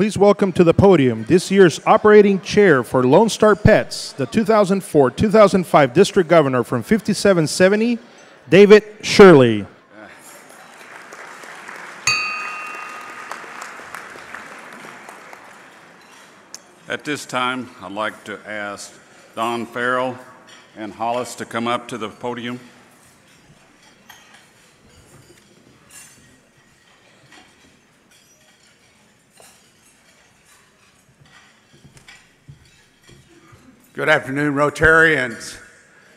please welcome to the podium this year's operating chair for Lone Star Pets, the 2004-2005 District Governor from 5770, David Shirley. At this time, I'd like to ask Don Farrell and Hollis to come up to the podium. Good afternoon, Rotarians.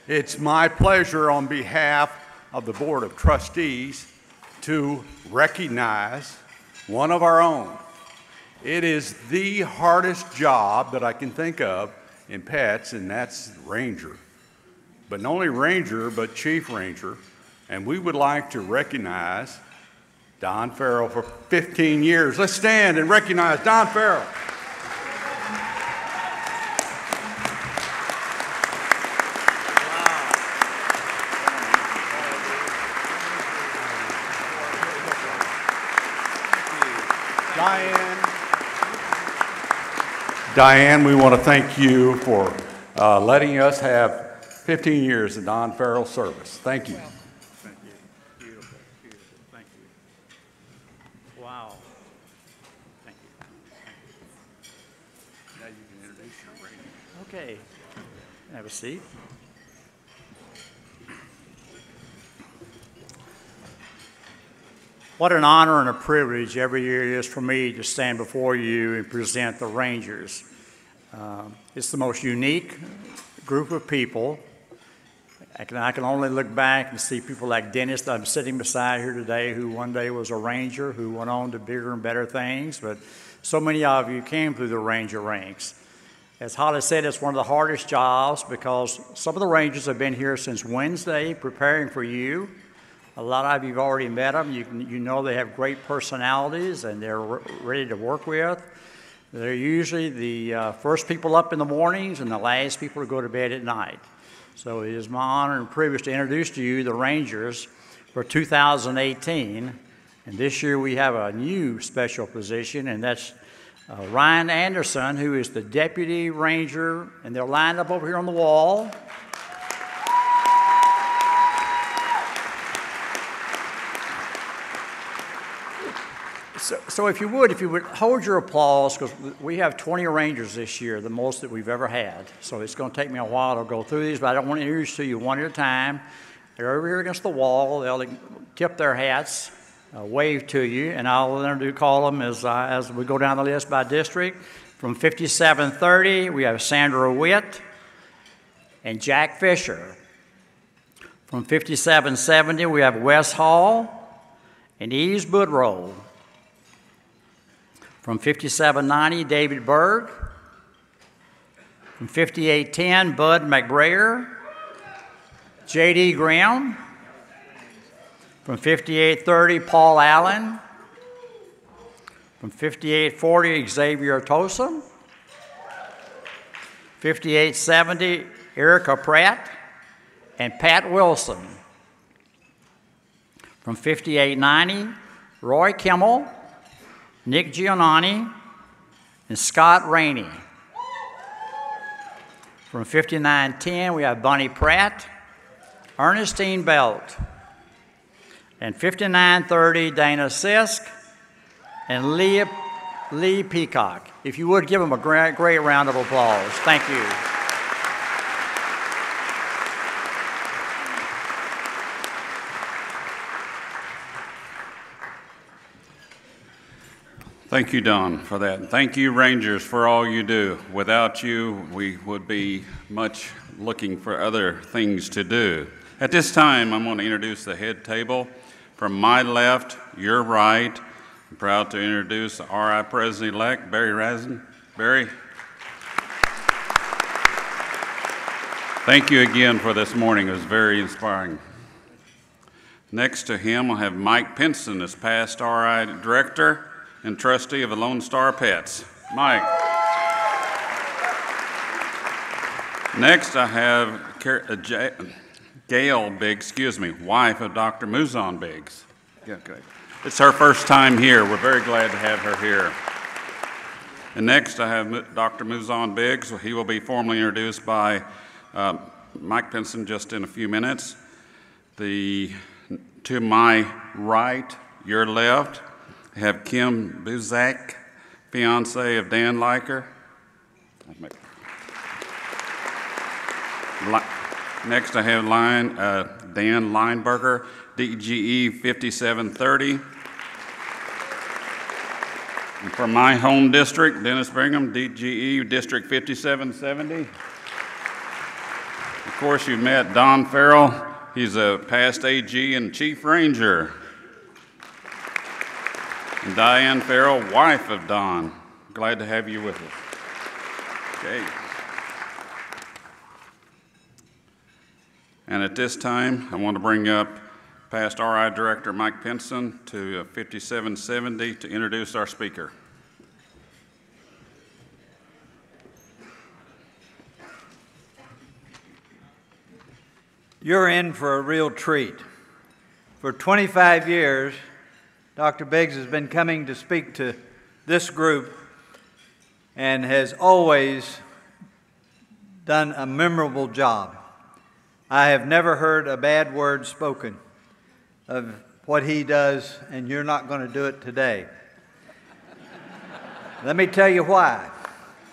It's my pleasure on behalf of the Board of Trustees to recognize one of our own. It is the hardest job that I can think of in pets, and that's ranger. But not only ranger, but chief ranger. And we would like to recognize Don Farrell for 15 years. Let's stand and recognize Don Farrell. Diane, we want to thank you for letting us have 15 years of Don Farrell service. Thank you. Thank you. Beautiful, beautiful. Thank you. Wow. Thank you. Thank you. Now you can introduce your rating. Okay. Have a seat. What an honor and a privilege every year it is for me to stand before you and present the Rangers. It's the most unique group of people. I can only look back and see people like Dennis that I'm sitting beside here today, who one day was a Ranger, who went on to bigger and better things, but so many of you came through the Ranger ranks. As Holly said, it's one of the hardest jobs because some of the Rangers have been here since Wednesday preparing for you. A lot of you have already met them. You know they have great personalities and they're ready to work with. They're usually the first people up in the mornings and the last people to go to bed at night. So it is my honor and privilege to introduce to you the Rangers for 2018. And this year we have a new special position, and that's Ryan Anderson, who is the Deputy Ranger, and they're lined up over here on the wall. So if you would hold your applause, because we have 20 Rangers this year, the most that we've ever had. So it's going to take me a while to go through these, but I don't want to introduce to you one at a time. They're over here against the wall. They'll tip their hats, wave to you, and I'll call them as we go down the list by district. From 5730, we have Sandra Witt and Jack Fisher. From 5770, we have Wes Hall and Eves Boudreau. From 5790, David Berg. From 5810, Bud McBrayer. J.D. Graham. From 5830, Paul Allen. From 5840, Xavier Tosa. 5870, Erica Pratt and Pat Wilson. From 5890, Roy Kimmel, Nick Giannani, and Scott Rainey. From 5910, we have Bunny Pratt, Ernestine Belt, and 5930, Dana Sisk, and Lee Peacock. If you would give them a great round of applause. Thank you. Thank you, Don, for that. And thank you, Rangers, for all you do. Without you, we would be much looking for other things to do. At this time, I'm going to introduce the head table. From my left, your right, I'm proud to introduce RI President-elect Barry Razen. Barry. Thank you again for this morning. It was very inspiring. Next to him, I'll have Mike Pinson, as past RI Director and trustee of the Lone Star Pets. Mike. Next, I have Gail Biggs, wife of Dr. Mouzon Biggs. Yeah, okay. It's her first time here. We're very glad to have her here. And next, I have Dr. Mouzon Biggs. He will be formally introduced by Mike Pinson just in a few minutes. To my right, your left, I have Kim Buzak, fiance of Dan Liker. Next, I have Dan Lineberger, DGE 5730. And from my home district, Dennis Brigham, DGE District 5770. Of course, you met Don Farrell. He's a past AG and Chief Ranger. And Diane Farrell, wife of Don. Glad to have you with us. Okay. And at this time, I want to bring up past RI Director Mike Pinson to 5770 to introduce our speaker. You're in for a real treat. For 25 years, Dr. Biggs has been coming to speak to this group and has always done a memorable job. I have never heard a bad word spoken of what he does, and you're not going to do it today. Let me tell you why.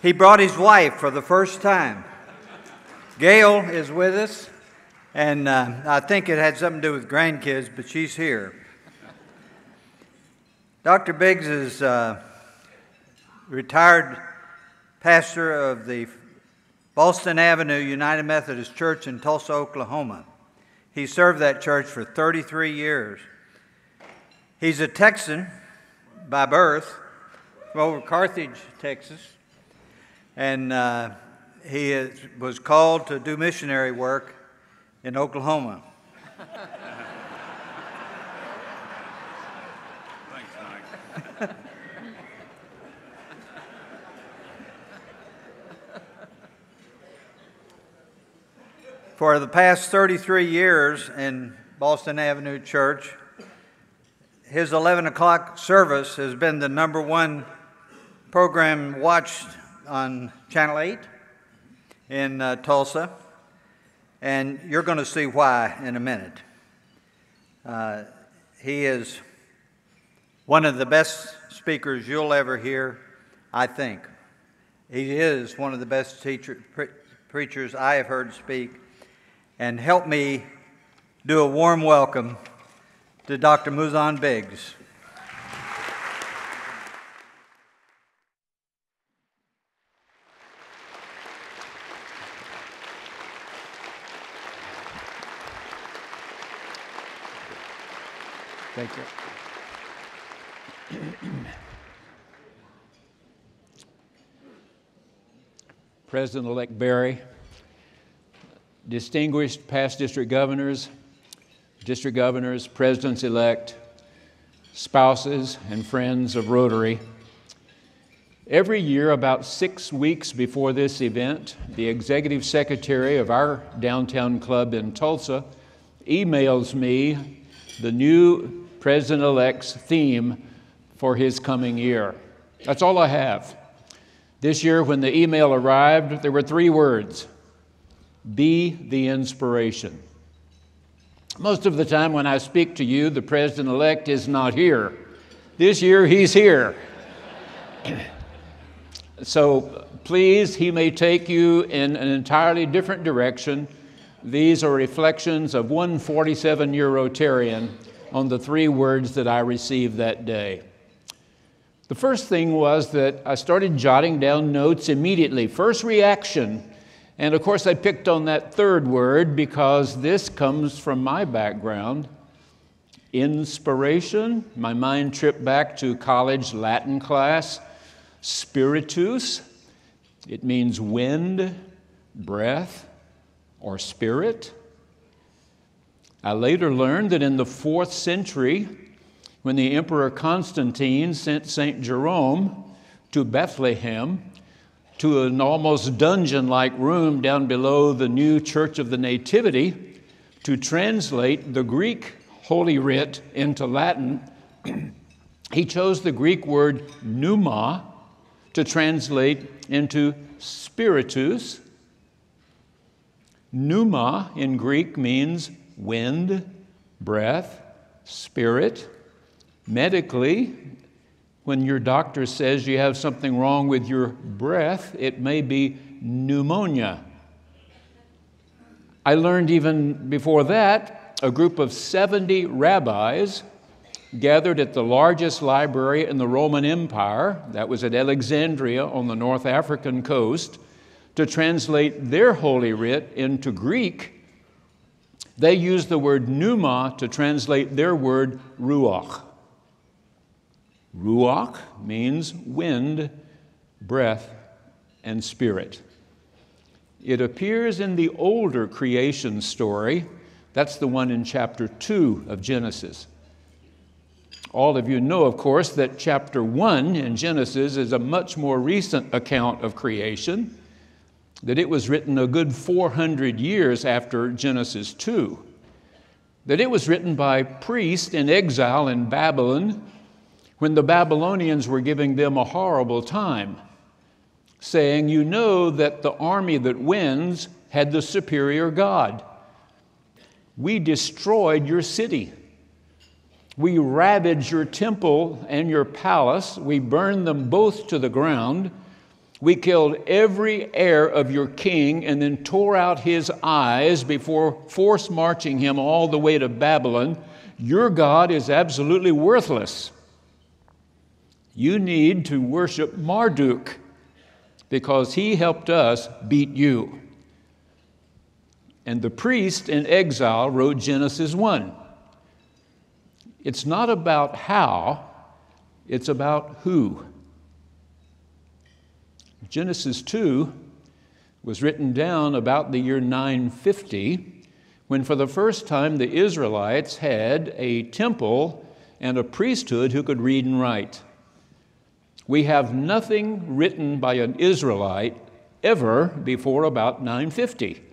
He brought his wife for the first time. Gail is with us, and I think it had something to do with grandkids, but she's here. Dr. Biggs is retired pastor of the Boston Avenue United Methodist Church in Tulsa, Oklahoma. He served that church for 33 years. He's a Texan by birth, from over Carthage, Texas, and he was called to do missionary work in Oklahoma. Thanks, Mike. For the past 33 years in Boston Avenue Church, his 11 o'clock service has been the #1 program watched on Channel 8 in Tulsa, and you're going to see why in a minute. He is one of the best speakers you'll ever hear, I think. He is one of the best preachers I have heard speak. And help me do a warm welcome to Dr. Mouzon Biggs. Thank you. President-elect Berry, distinguished past district governors, presidents-elect, spouses, and friends of Rotary. Every year, about 6 weeks before this event, the executive secretary of our downtown club in Tulsa emails me the new president-elect's theme for his coming year. That's all I have. This year, when the email arrived, there were 3 words: be the inspiration. Most of the time when I speak to you, the president-elect is not here. This year, he's here. So please, he may take you in an entirely different direction. These are reflections of one 47-year Rotarian on the 3 words that I received that day. The first thing was that I started jotting down notes immediately. First reaction. And of course, I picked on that 3rd word because this comes from my background. Inspiration. My mind tripped back to college Latin class. Spiritus. It means wind, breath, or spirit. I later learned that in the 4th century, when the Emperor Constantine sent St. Jerome to Bethlehem, to an almost dungeon-like room down below the new Church of the Nativity, to translate the Greek Holy Writ into Latin, he chose the Greek word pneuma to translate into spiritus. Pneuma in Greek means wind, breath, spirit. Medically, when your doctor says you have something wrong with your breath, it may be pneumonia. I learned even before that, a group of 70 rabbis gathered at the largest library in the Roman Empire, that was at Alexandria on the North African coast, to translate their Holy Writ into Greek. They used the word pneuma to translate their word ruach. Ruach means wind, breath, and spirit. It appears in the older creation story. That's the one in chapter 2 of Genesis. All of you know, of course, that chapter 1 in Genesis is a much more recent account of creation, that it was written a good 400 years after Genesis 2, that it was written by priests in exile in Babylon when the Babylonians were giving them a horrible time, saying, you know that the army that wins had the superior God. We destroyed your city. We ravaged your temple and your palace. We burned them both to the ground. We killed every heir of your king and then tore out his eyes before force marching him all the way to Babylon. Your God is absolutely worthless. You need to worship Marduk because he helped us beat you. And the priest in exile wrote Genesis 1. It's not about how, it's about who. Genesis 2 was written down about the year 950, when for the first time the Israelites had a temple and a priesthood who could read and write. We have nothing written by an Israelite ever before about 950.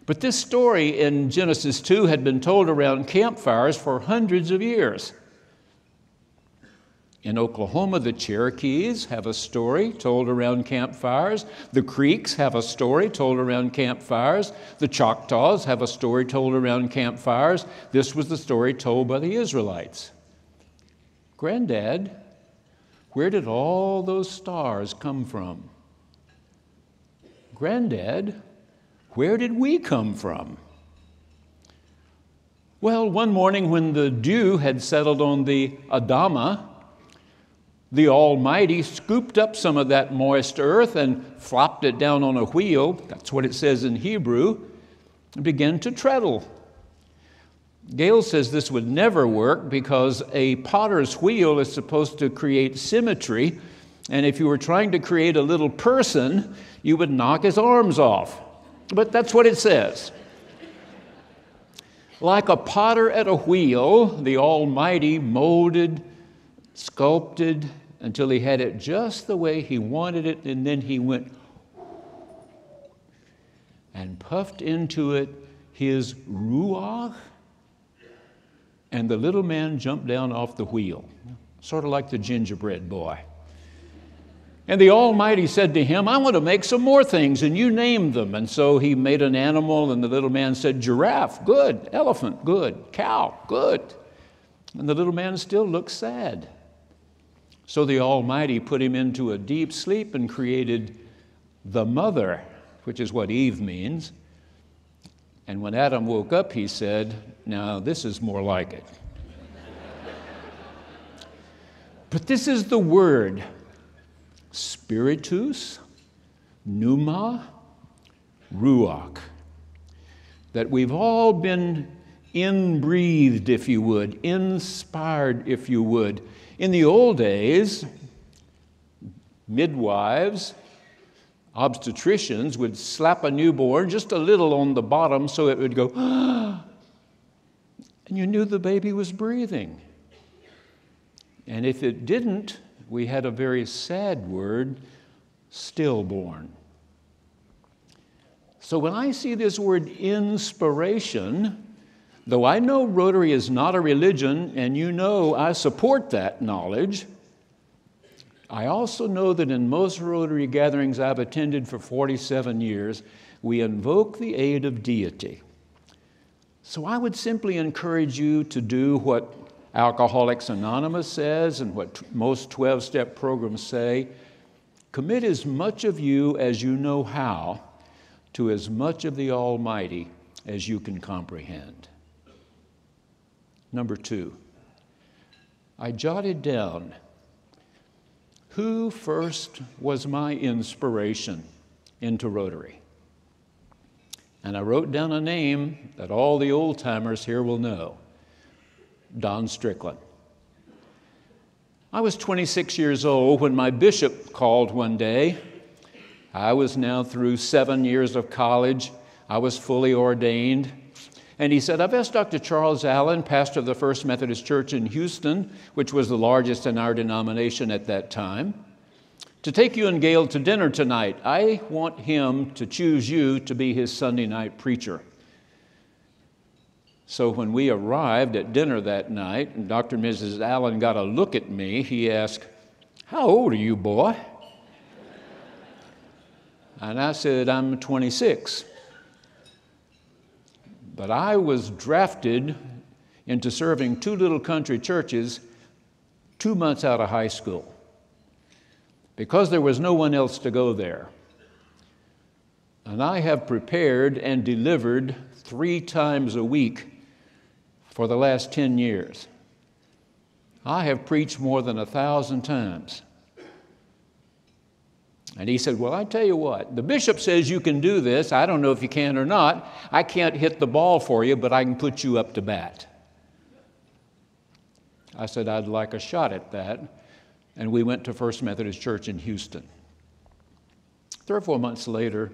But this story in Genesis 2 had been told around campfires for hundreds of years. In Oklahoma, the Cherokees have a story told around campfires. The Creeks have a story told around campfires. The Choctaws have a story told around campfires. This was the story told by the Israelites. Granddad, where did all those stars come from? Granddad, where did we come from? Well, one morning when the dew had settled on the Adama, the Almighty scooped up some of that moist earth and flopped it down on a wheel, that's what it says in Hebrew, and began to treadle. Gail says this would never work because a potter's wheel is supposed to create symmetry, and if you were trying to create a little person, you would knock his arms off. But that's what it says. Like a potter at a wheel, the Almighty molded, sculpted, until he had it just the way he wanted it, and then he went and puffed into it his ruach, and the little man jumped down off the wheel, sort of like the gingerbread boy. And the Almighty said to him, I want to make some more things, and you name them. And so he made an animal, and the little man said, giraffe, good. Elephant, good. Cow, good. And the little man still looked sad. So the Almighty put him into a deep sleep and created the mother, which is what Eve means. And when Adam woke up, he said, now this is more like it. But this is the word, spiritus, pneuma, ruach, that we've all been inbreathed, if you would, inspired, if you would. In the old days, midwives, obstetricians would slap a newborn just a little on the bottom so it would go, ah, and you knew the baby was breathing. And if it didn't, we had a very sad word, stillborn. So when I see this word inspiration, though I know Rotary is not a religion, and you know I support that knowledge, I also know that in most Rotary gatherings I've attended for 47 years, we invoke the aid of deity. So I would simply encourage you to do what Alcoholics Anonymous says and what most 12-step programs say. Commit as much of you as you know how to as much of the Almighty as you can comprehend. Number 2, I jotted down who first was my inspiration into Rotary. And I wrote down a name that all the old-timers here will know, Don Strickland. I was 26 years old when my bishop called one day. I was now through 7 years of college. I was fully ordained. And he said, I've asked Dr. Charles Allen, pastor of the First Methodist Church in Houston, which was the largest in our denomination at that time, to take you and Gail to dinner tonight. I want him to choose you to be his Sunday night preacher. So when we arrived at dinner that night, and Dr. and Mrs. Allen got a look at me, he asked, how old are you, boy? And I said, I'm 26. But I was drafted into serving 2 little country churches 2 months out of high school because there was no one else to go there. And I have prepared and delivered 3 times a week for the last 10 years. I have preached more than 1,000 times. And he said, well, I tell you what, the bishop says you can do this. I don't know if you can or not. I can't hit the ball for you, but I can put you up to bat. I said, I'd like a shot at that. And we went to First Methodist Church in Houston. 3 or 4 months later,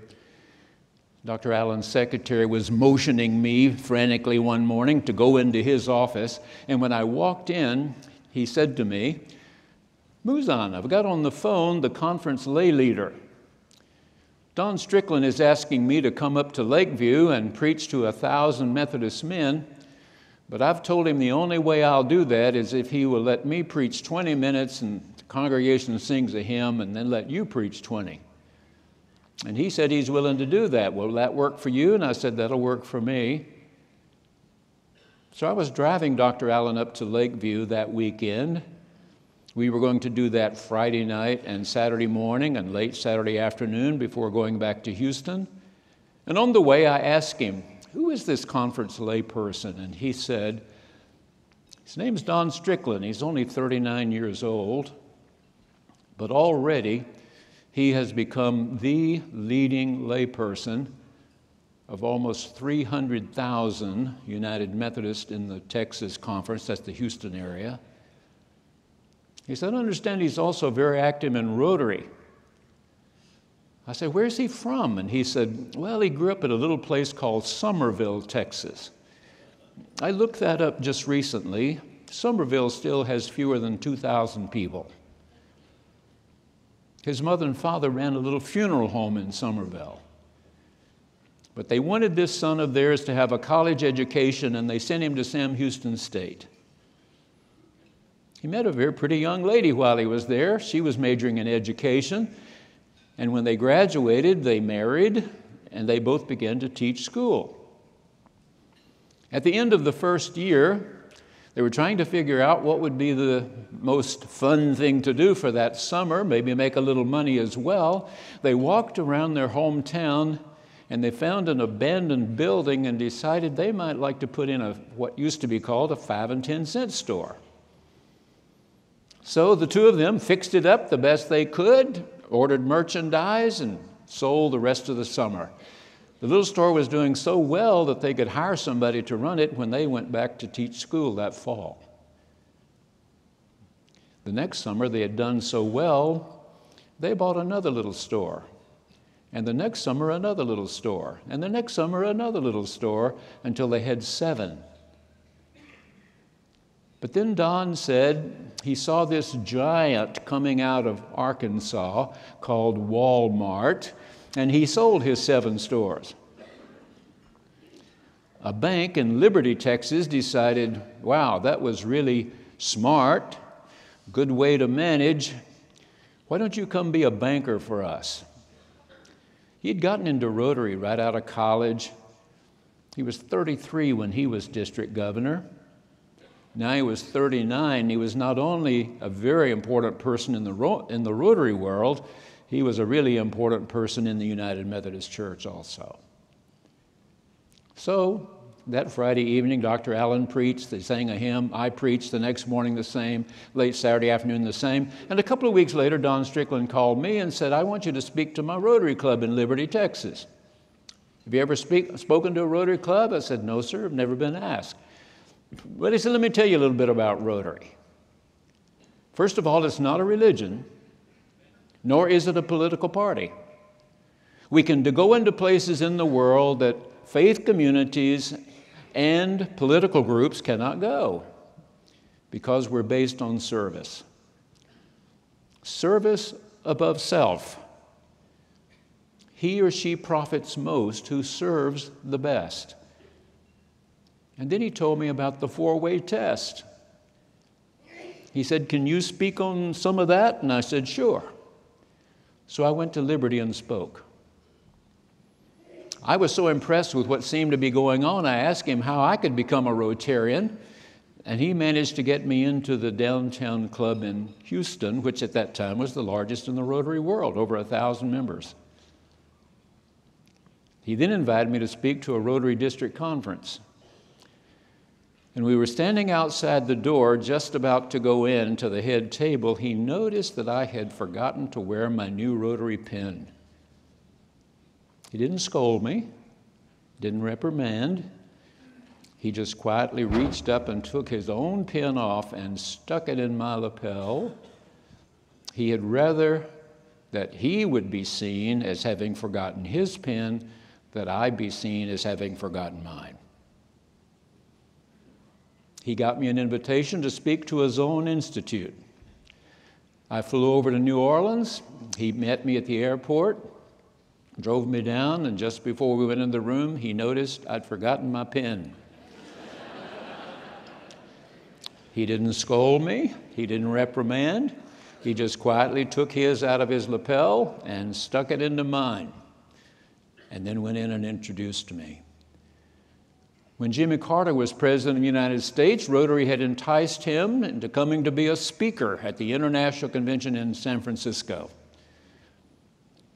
Dr. Allen's secretary was motioning me frantically one morning to go into his office. And when I walked in, he said to me, Mouzon, I've got on the phone the conference lay leader. Don Strickland is asking me to come up to Lakeview and preach to 1,000 Methodist men, but I've told him the only way I'll do that is if he will let me preach 20 minutes and the congregation sings a hymn and then let you preach 20. And he said he's willing to do that. Will that work for you? And I said, that'll work for me. So I was driving Dr. Allen up to Lakeview that weekend. We were going to do that Friday night and Saturday morning and late Saturday afternoon before going back to Houston. And on the way, I asked him, who is this conference lay person? And he said, his name's Don Strickland. He's only 39 years old, but already he has become the leading layperson of almost 300,000 United Methodists in the Texas conference, that's the Houston area. He said, I understand he's also very active in Rotary. I said, where's he from? And he said, well, he grew up at a little place called Somerville, Texas. I looked that up just recently. Somerville still has fewer than 2,000 people. His mother and father ran a little funeral home in Somerville. But they wanted this son of theirs to have a college education, and they sent him to Sam Houston State. He met a very pretty young lady while he was there. She was majoring in education. And when they graduated, they married, and they both began to teach school. At the end of the first year, they were trying to figure out what would be the most fun thing to do for that summer, maybe make a little money as well. They walked around their hometown, and they found an abandoned building and decided they might like to put in what used to be called a 5 and 10 cent store. So the two of them fixed it up the best they could, ordered merchandise, and sold the rest of the summer. The little store was doing so well that they could hire somebody to run it when they went back to teach school that fall. The next summer they had done so well, they bought another little store. And the next summer another little store. And the next summer another little store until they had 7. But then Don said he saw this giant coming out of Arkansas called Walmart, and he sold his 7 stores. A bank in Liberty, Texas decided, wow, that was really smart, good way to manage. why don't you come be a banker for us? He'd gotten into Rotary right out of college. He was 33 when he was district governor. Now he was 39. He was not only a very important person in the Rotary world, he was a really important person in the United Methodist Church also. So that Friday evening, Dr. Allen preached. They sang a hymn. I preached the next morning the same, late Saturday afternoon the same. And a couple of weeks later, Don Strickland called me and said, I want you to speak to my Rotary Club in Liberty, Texas. Have you ever spoken to a Rotary Club? I said, no, sir, I've never been asked. But he said, let me tell you a little bit about Rotary. First of all, it's not a religion, nor is it a political party. We can go into places in the world that faith communities and political groups cannot go because we're based on service. Service above self. He or she profits most who serves the best. And then he told me about the four-way test. He said, can you speak on some of that? And I said, sure. So I went to Liberty and spoke. I was so impressed with what seemed to be going on, I asked him how I could become a Rotarian, and he managed to get me into the downtown club in Houston, which at that time was the largest in the Rotary world, over 1,000 members. He then invited me to speak to a Rotary district conference. And we were standing outside the door, just about to go in to the head table. He noticed that I had forgotten to wear my new Rotary pin. He didn't scold me, didn't reprimand. He just quietly reached up and took his own pin off and stuck it in my lapel. He had rather that he would be seen as having forgotten his pin than I be seen as having forgotten mine. He got me an invitation to speak to a Zone Institute. I flew over to New Orleans. He met me at the airport, drove me down, and just before we went in the room, he noticed I'd forgotten my pen. He didn't scold me. He didn't reprimand. He just quietly took his out of his lapel and stuck it into mine, and then went in and introduced me. When Jimmy Carter was president of the United States, Rotary had enticed him into coming to be a speaker at the International Convention in San Francisco.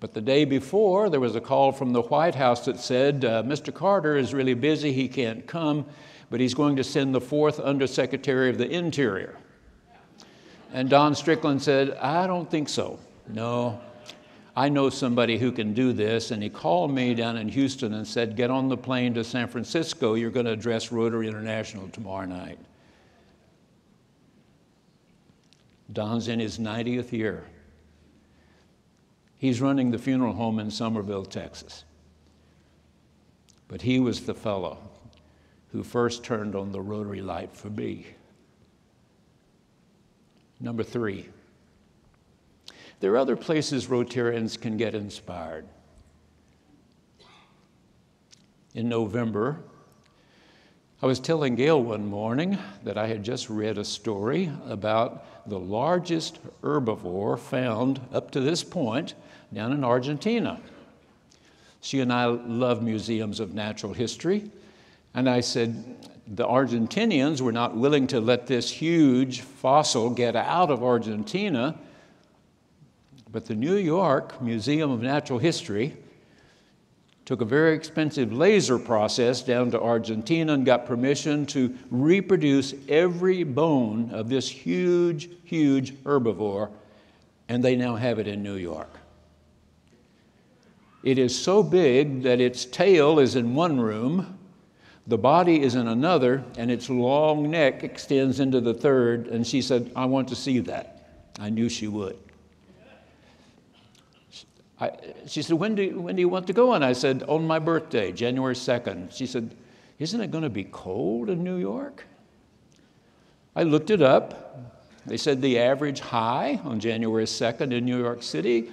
But the day before, there was a call from the White House that said, Mr. Carter is really busy, he can't come, but he's going to send the 4th Undersecretary of the Interior. And Don Strickland said, I don't think so. No, I know somebody who can do this. And he called me down in Houston and said, get on the plane to San Francisco. You're going to address Rotary International tomorrow night. Don's in his 90th year. He's running the funeral home in Somerville, Texas. But he was the fellow who first turned on the Rotary light for me. Number 3. There are other places Rotarians can get inspired. In November, I was telling Gail one morning that I had just read a story about the largest herbivore found up to this point down in Argentina. She and I love museums of natural history, and I said the Argentinians were not willing to let this huge fossil get out of Argentina. But the New York Museum of Natural History took a very expensive laser process down to Argentina and got permission to reproduce every bone of this huge, huge herbivore, and they now have it in New York. It is so big that its tail is in one room, the body is in another, and its long neck extends into the third, and she said, I want to see that. I knew she would. She said, when do you want to go? And I said, on my birthday, January 2nd. She said, isn't it going to be cold in New York? I looked it up. They said the average high on January 2nd in New York City,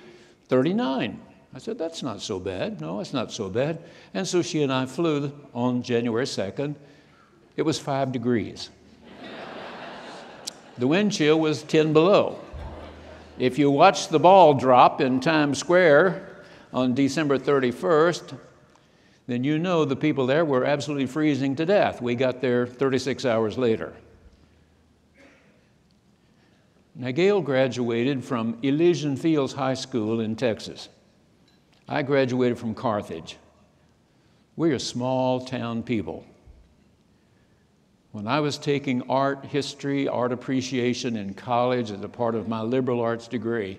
39. I said, that's not so bad. No, it's not so bad. And so she and I flew on January 2nd. It was 5 degrees. The wind chill was 10 below. If you watch the ball drop in Times Square on December 31st, then you know the people there were absolutely freezing to death. We got there 36 hours later. Now, Gail graduated from Elysian Fields High School in Texas. I graduated from Carthage. We're a small town people. When I was taking art history, art appreciation in college as a part of my liberal arts degree,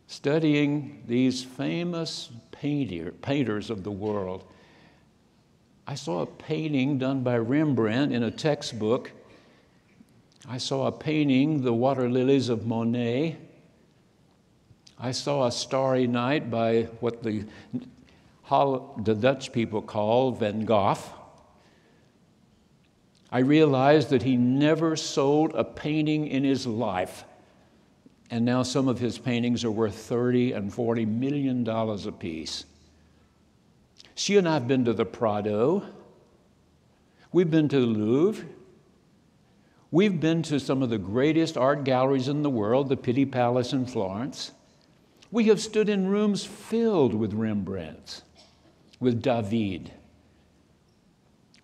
studying these famous painters of the world, I saw a painting done by Rembrandt in a textbook. I saw a painting, The Water Lilies of Monet. I saw A Starry Night by what the Dutch people call Van Gogh. I realized that he never sold a painting in his life, and now some of his paintings are worth $30 and $40 million apiece. She and I have been to the Prado. We've been to the Louvre. We've been to some of the greatest art galleries in the world, the Pitti Palace in Florence. We have stood in rooms filled with Rembrandts, with David.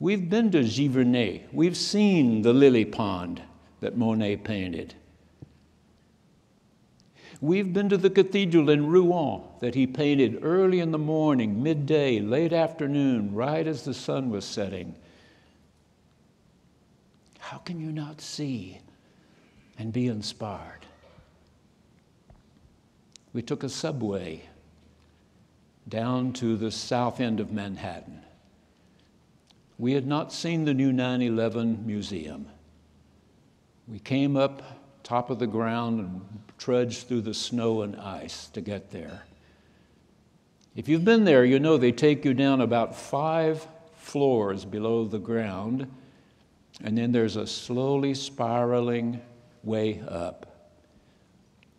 We've been to Giverny. We've seen the lily pond that Monet painted. We've been to the cathedral in Rouen that he painted early in the morning, midday, late afternoon, right as the sun was setting. How can you not see and be inspired? We took a subway down to the south end of Manhattan. We had not seen the new 9/11 museum. We came up top of the ground and trudged through the snow and ice to get there. If you've been there, you know they take you down about 5 floors below the ground, and then there's a slowly spiraling way up.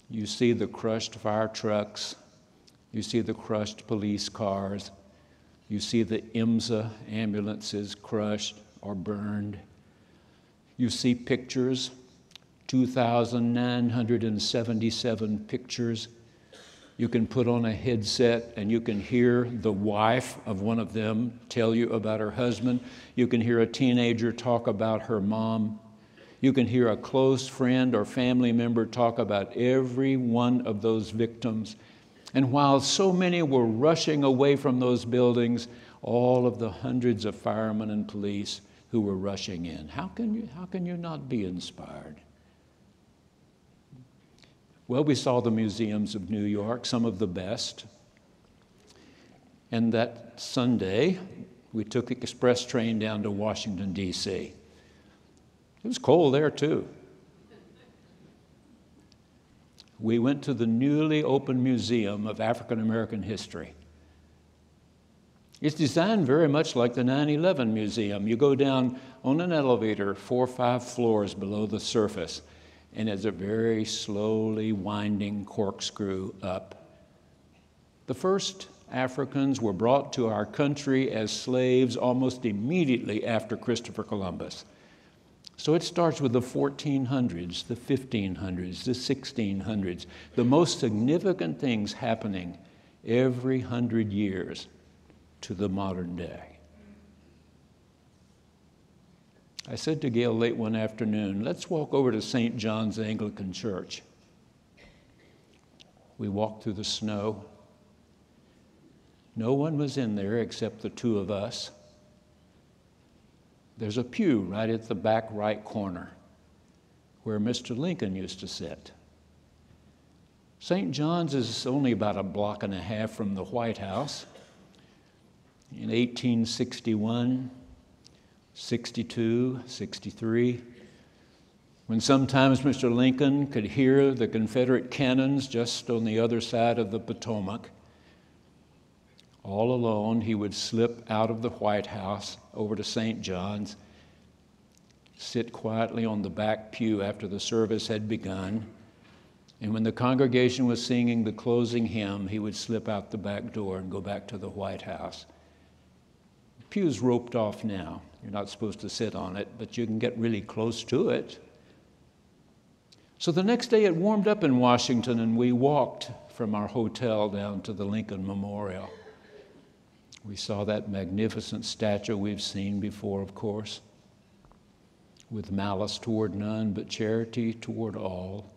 You see the crushed fire trucks. You see the crushed police cars. You see the IMSA ambulances crushed or burned. You see pictures, 2,977 pictures. You can put on a headset and you can hear the wife of one of them tell you about her husband. You can hear a teenager talk about her mom. You can hear a close friend or family member talk about every one of those victims. And while so many were rushing away from those buildings, all of the hundreds of firemen and police who were rushing in. How can you not be inspired? Well, we saw the museums of New York, some of the best. And that Sunday, we took the express train down to Washington, D.C. It was cold there, too. We went to the newly opened Museum of African American History. It's designed very much like the 9/11 Museum. You go down on an elevator 4 or 5 floors below the surface, and it's a very slowly winding corkscrew up. The first Africans were brought to our country as slaves almost immediately after Christopher Columbus. So it starts with the 1400s, the 1500s, the 1600s, the most significant things happening every 100 years to the modern day. I said to Gail late one afternoon, let's walk over to St. John's Anglican Church. We walked through the snow. No one was in there except the 2 of us. There's a pew right at the back right corner where Mr. Lincoln used to sit. St. John's is only about a block and a half from the White House. In 1861, 62, 63, when sometimes Mr. Lincoln could hear the Confederate cannons just on the other side of the Potomac, all alone, he would slip out of the White House over to St. John's, sit quietly on the back pew after the service had begun, and when the congregation was singing the closing hymn, he would slip out the back door and go back to the White House. The pew's roped off now. You're not supposed to sit on it, but you can get really close to it. So the next day it warmed up in Washington, and we walked from our hotel down to the Lincoln Memorial. We saw that magnificent statue we've seen before, of course, with malice toward none, but charity toward all.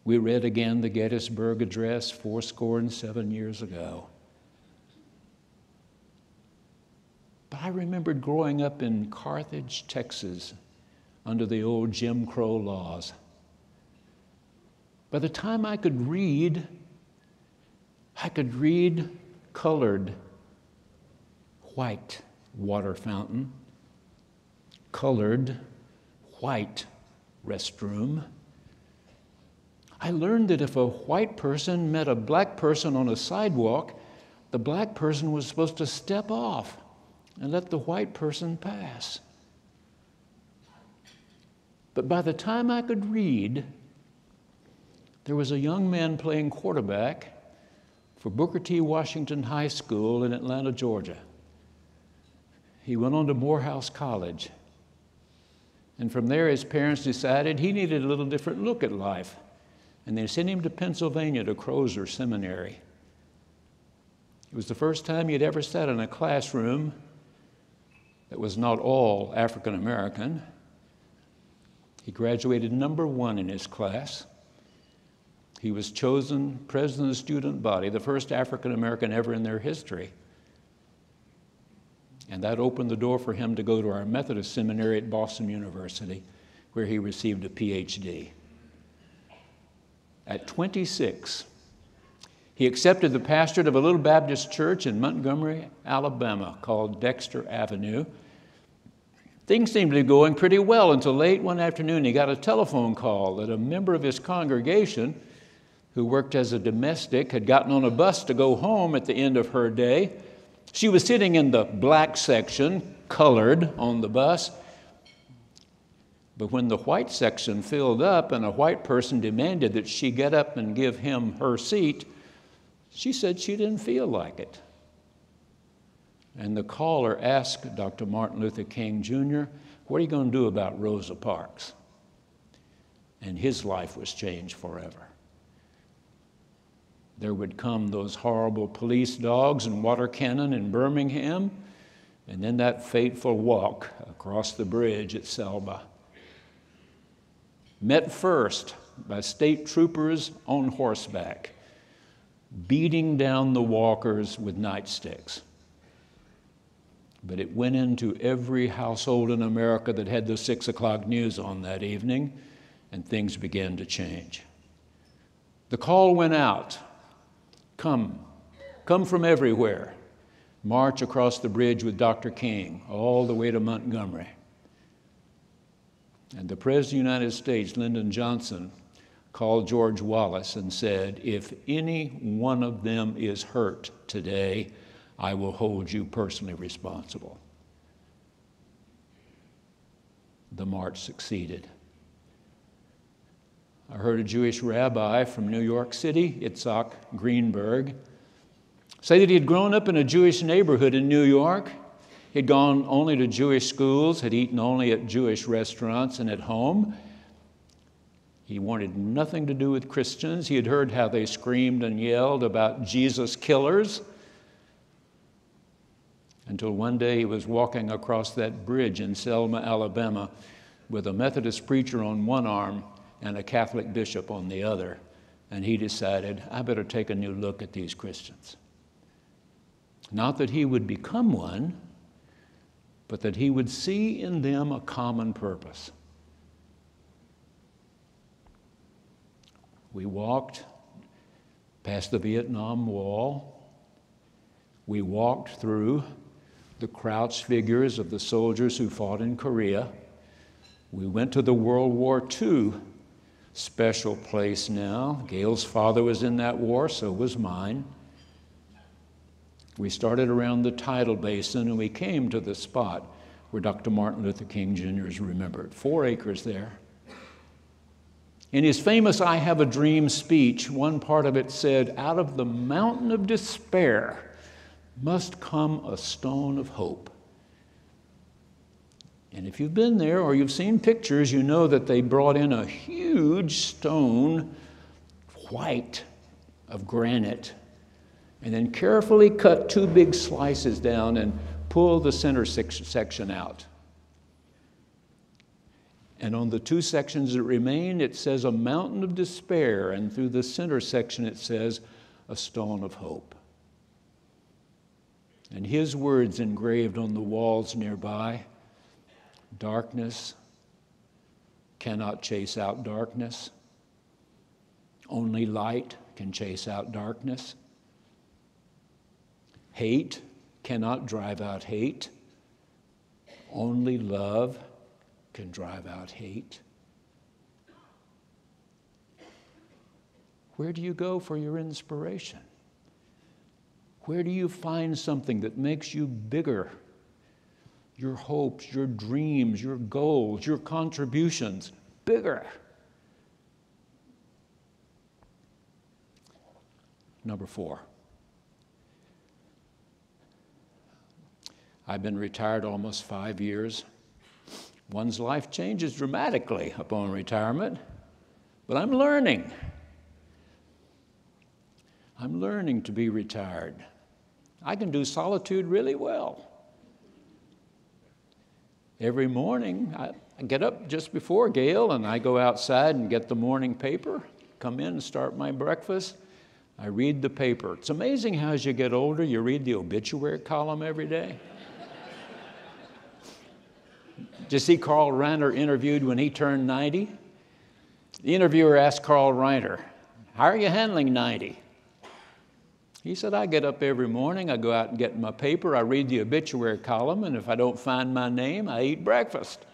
We read again the Gettysburg Address 77 years ago. But I remembered growing up in Carthage, Texas, under the old Jim Crow laws. By the time I could read colored white water fountain, colored white restroom. I learned that if a white person met a black person on a sidewalk, the black person was supposed to step off and let the white person pass. But by the time I could read, there was a young man playing quarterback for Booker T. Washington High School in Atlanta, Georgia. He went on to Morehouse College. And from there, his parents decided he needed a little different look at life. And they sent him to Pennsylvania to Crozer Seminary. It was the first time he had ever sat in a classroom that was not all African American. He graduated number 1 in his class. He was chosen president of the student body, the first African American ever in their history. And that opened the door for him to go to our Methodist seminary at Boston University, where he received a PhD. At 26, he accepted the pastorate of a little Baptist church in Montgomery, Alabama, called Dexter Avenue. Things seemed to be going pretty well until late one afternoon he got a telephone call that a member of his congregation, who worked as a domestic, had gotten on a bus to go home at the end of her day. She was sitting in the black section, colored, on the bus. But when the white section filled up and a white person demanded that she get up and give him her seat, she said she didn't feel like it. And the caller asked Dr. Martin Luther King Jr., "What are you going to do about Rosa Parks?" And his life was changed forever. There would come those horrible police dogs and water cannon in Birmingham, and then that fateful walk across the bridge at Selma. Met first by state troopers on horseback, beating down the walkers with nightsticks. But it went into every household in America that had the 6 o'clock news on that evening, and things began to change. The call went out. Come from everywhere. March across the bridge with Dr. King, all the way to Montgomery. And the President of the United States, Lyndon Johnson, called George Wallace and said, "If any one of them is hurt today, I will hold you personally responsible." The march succeeded. I heard a Jewish rabbi from New York City, Itzhak Greenberg, say that he had grown up in a Jewish neighborhood in New York. He'd gone only to Jewish schools, had eaten only at Jewish restaurants and at home. He wanted nothing to do with Christians. He had heard how they screamed and yelled about Jesus killers. Until one day he was walking across that bridge in Selma, Alabama, with a Methodist preacher on one arm and a Catholic bishop on the other. And he decided, I better take a new look at these Christians. Not that he would become one, but that he would see in them a common purpose. We walked past the Vietnam Wall. We walked through the crouched figures of the soldiers who fought in Korea. We went to the World War II special place now. Gail's father was in that war, so was mine. We started around the tidal basin, and we came to the spot where Dr. Martin Luther King Jr. is remembered. 4 acres there. In his famous I Have a Dream speech, one part of it said, "Out of the mountain of despair must come a stone of hope." And if you've been there or you've seen pictures, you know that they brought in a huge stone, white, of granite, and then carefully cut 2 big slices down and pull the center section out. And on the 2 sections that remain, it says a mountain of despair, and through the center section it says a stone of hope. And his words engraved on the walls nearby: darkness cannot chase out darkness. Only light can chase out darkness. Hate cannot drive out hate. Only love can drive out hate. Where do you go for your inspiration? Where do you find something that makes you bigger? Your hopes, your dreams, your goals, your contributions, bigger. Number 4. I've been retired almost 5 years. One's life changes dramatically upon retirement, but I'm learning. I'm learning to be retired. I can do solitude really well. Every morning, I get up just before Gail, and I go outside and get the morning paper, come in and start my breakfast. I read the paper. It's amazing how as you get older, you read the obituary column every day. Did you see Carl Reiner interviewed when he turned 90? The interviewer asked Carl Reiner, "How are you handling 90? He said, "I get up every morning, I go out and get my paper, I read the obituary column, and if I don't find my name, I eat breakfast."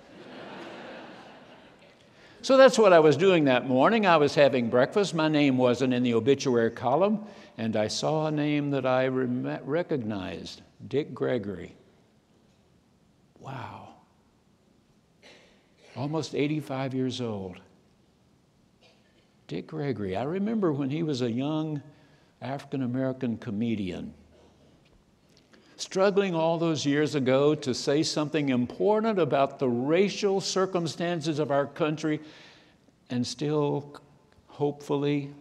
So that's what I was doing that morning. I was having breakfast. My name wasn't in the obituary column, and I saw a name that I recognized, Dick Gregory. Wow. Almost 85 years old. Dick Gregory. I remember when he was a young African-American comedian, struggling all those years ago to say something important about the racial circumstances of our country and still, hopefully,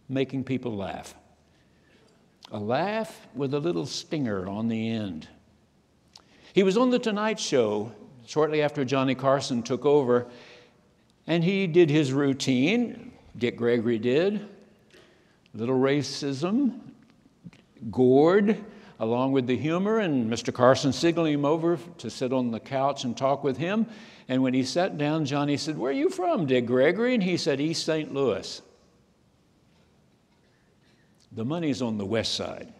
making people laugh. A laugh with a little stinger on the end. He was on The Tonight Show shortly after Johnny Carson took over, and he did his routine. Dick Gregory did. Little racism, gourd, along with the humor, and Mr. Carson signaling him over to sit on the couch and talk with him. And when he sat down, Johnny said, "Where are you from, Dick Gregory?" And he said, "East St. Louis." The money's on the west side.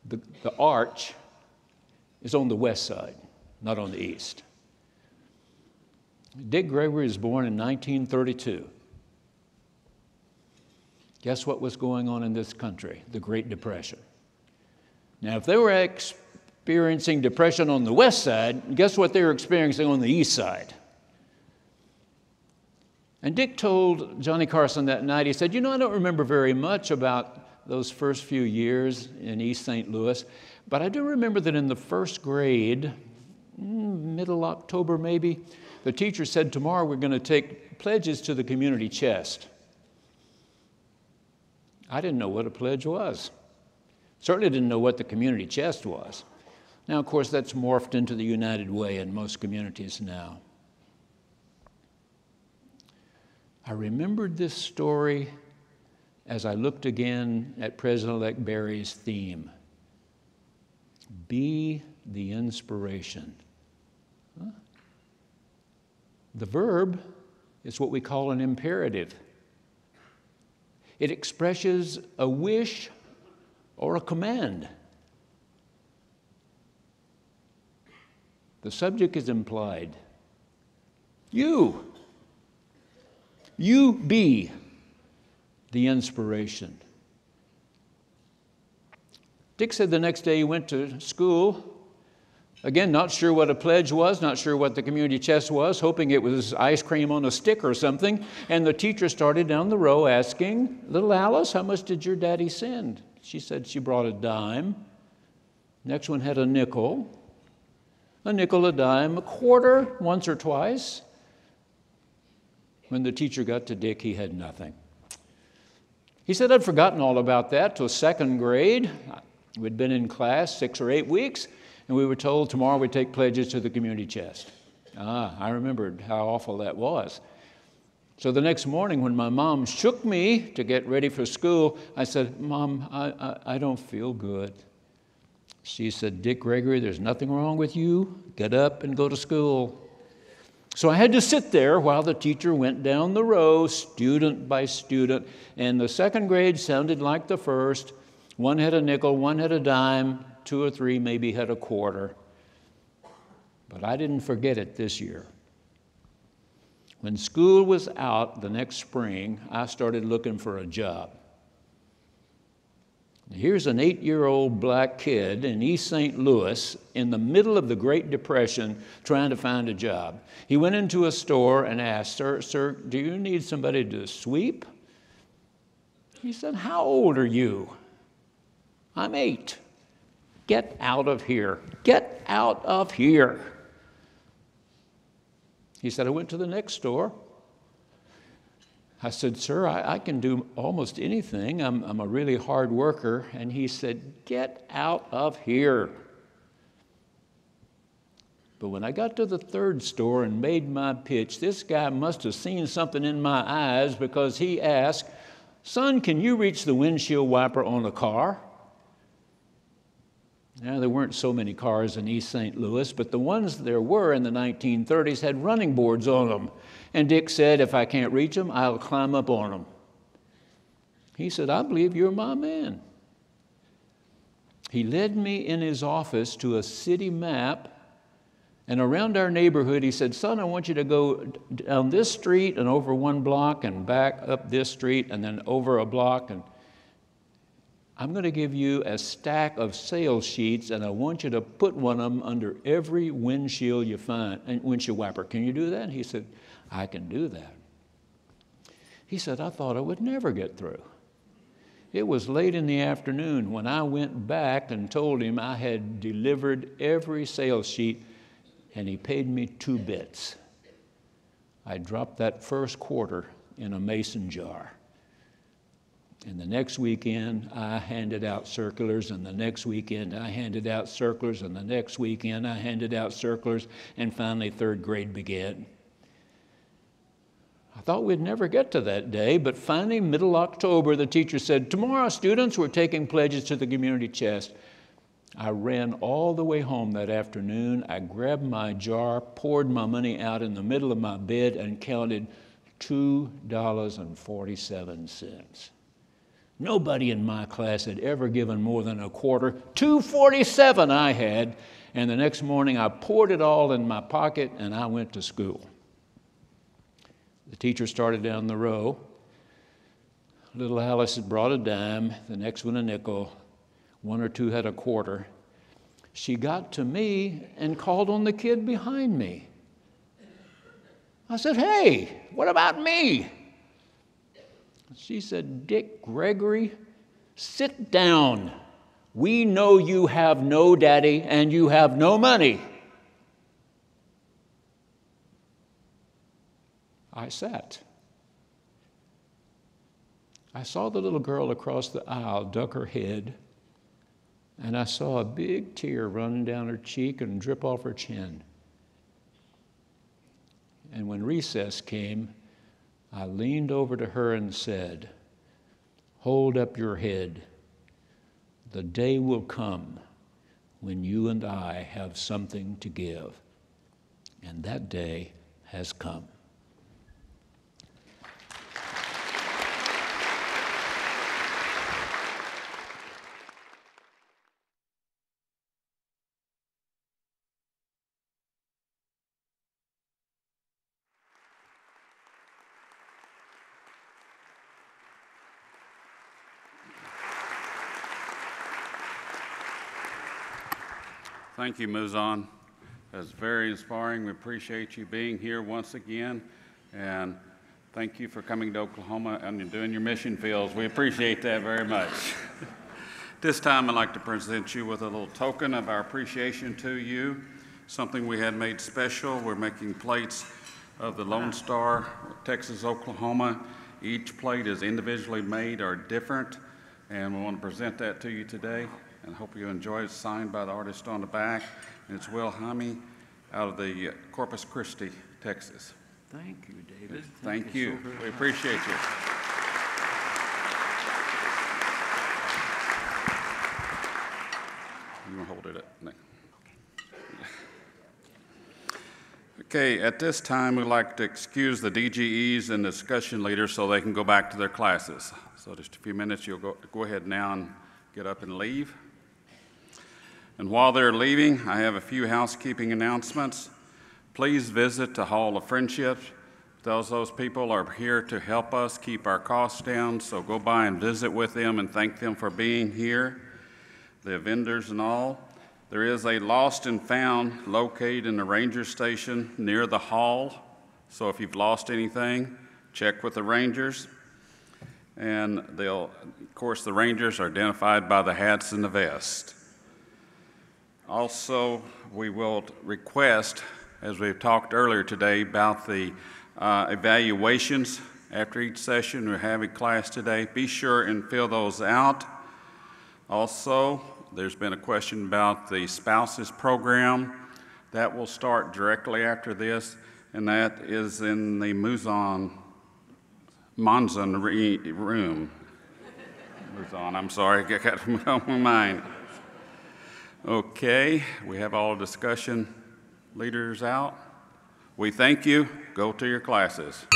The arch is on the west side, not on the east. Dick Gregory was born in 1932. Guess what was going on in this country? The Great Depression. Now, if they were experiencing depression on the west side, guess what they were experiencing on the east side? And Dick told Johnny Carson that night, he said, "You know, I don't remember very much about those first few years in East St. Louis, but I do remember that in the first grade, middle October maybe, the teacher said, 'Tomorrow we're going to take pledges to the community chest.' I didn't know what a pledge was. Certainly didn't know what the community chest was. Now, of course, that's morphed into the United Way in most communities now. I remembered this story as I looked again at President-elect Barry's theme. Be the inspiration. Huh? The verb is what we call an imperative. It expresses a wish or a command. The subject is implied. You be the inspiration. Dick said the next day he went to school, again, not sure what a pledge was, not sure what the community chest was, hoping it was ice cream on a stick or something, and the teacher started down the row asking, "Little Alice, how much did your daddy send?" She said she brought a dime. Next one had a nickel. a nickel, a dime, a quarter once or twice. When the teacher got to Dick, he had nothing. He said I'd forgotten all about that till second grade. We'd been in class 6 or 8 weeks, and we were told tomorrow we'd take pledges to the community chest. I remembered how awful that was. So the next morning when my mom shook me to get ready for school, I said, Mom, I don't feel good. She said, Dick Gregory, there's nothing wrong with you. Get up and go to school. So I had to sit there while the teacher went down the row, student by student, and the second grade sounded like the first. One had a nickel, one had a dime, 2 or 3 maybe had a quarter. But I didn't forget it this year. When school was out the next spring, I started looking for a job. Here's an 8-year-old black kid in East St. Louis in the middle of the Great Depression trying to find a job. He went into a store and asked, Sir, do you need somebody to sweep? He said, how old are you? I'm 8. Get out of here. Get out of here. He said, I went to the next store. I said, sir, I can do almost anything. I'm a really hard worker. And he said, get out of here. But when I got to the third store and made my pitch, this guy must have seen something in my eyes because he asked, son, can you reach the windshield wiper on a car? Now, there weren't so many cars in East St. Louis, but the ones there were in the 1930s had running boards on them. And Dick said, if I can't reach them, I'll climb up on them. He said, I believe you're my man. He led me in his office to a city map, and around our neighborhood, he said, son, I want you to go down this street and over 1 block and back up this street and then over a block, and I'm going to give you a stack of sales sheets, and I want you to put one of them under every windshield you find, and windshield wiper. Can you do that? He said, I can do that. He said, I thought I would never get through. It was late in the afternoon when I went back and told him I had delivered every sales sheet, and he paid me 2 bits. I dropped that first quarter in a mason jar. And the next weekend, I handed out circulars, and the next weekend, I handed out circulars, and the next weekend, I handed out circulars, and finally, third grade began. I thought we'd never get to that day, but finally, middle October, the teacher said, tomorrow, students, we're taking pledges to the community chest. I ran all the way home that afternoon. I grabbed my jar, poured my money out in the middle of my bed, and counted $2.47. Nobody in my class had ever given more than a quarter. $2.47 I had, and the next morning I poured it all in my pocket and I went to school. The teacher started down the row. Little Alice had brought a dime, the next one a nickel, 1 or 2 had a quarter. She got to me and called on the kid behind me. I said, hey, what about me? She said, Dick Gregory, sit down. We know you have no daddy and you have no money. I sat. I saw the little girl across the aisle duck her head, and I saw a big tear run down her cheek and drip off her chin. And when recess came, I leaned over to her and said, hold up your head. The day will come when you and I have something to give. And that day has come. Thank you, Mouzon. That's very inspiring. We appreciate you being here once again. And thank you for coming to Oklahoma and doing your mission fields. We appreciate that very much. This time, I'd like to present you with a little token of our appreciation to you. something we had made special. We're making plates of the Lone Star, Texas, Oklahoma. Each plate is individually made or different, and we want to present that to you today, and hope you enjoy it. It's signed by the artist on the back, and it's Will Hyme out of the Corpus Christi, Texas. Thank you, David. Thank you. We appreciate you. You want to hold it up? No. Okay, at this time, we'd like to excuse the DGEs and discussion leaders so they can go back to their classes. So just a few minutes, you'll go ahead now and get up and leave. And while they're leaving, I have a few housekeeping announcements. Please visit the Hall of Friendship. Those people are here to help us keep our costs down, so go by and visit with them and thank them for being here, the vendors and all. There is a lost and found located in the ranger station near the hall, so if you've lost anything, check with the rangers. And of course, the rangers are identified by the hats and the vest. Also, we will request, as we've talked earlier today, about the evaluations after each session. We're having class today. Be sure and fill those out. Also, there's been a question about the spouses program. That will start directly after this, and that is in the Mouzon room. Mouzon, I'm sorry, I got it on my mind. Okay, we have all discussion leaders out. We thank you. Go to your classes.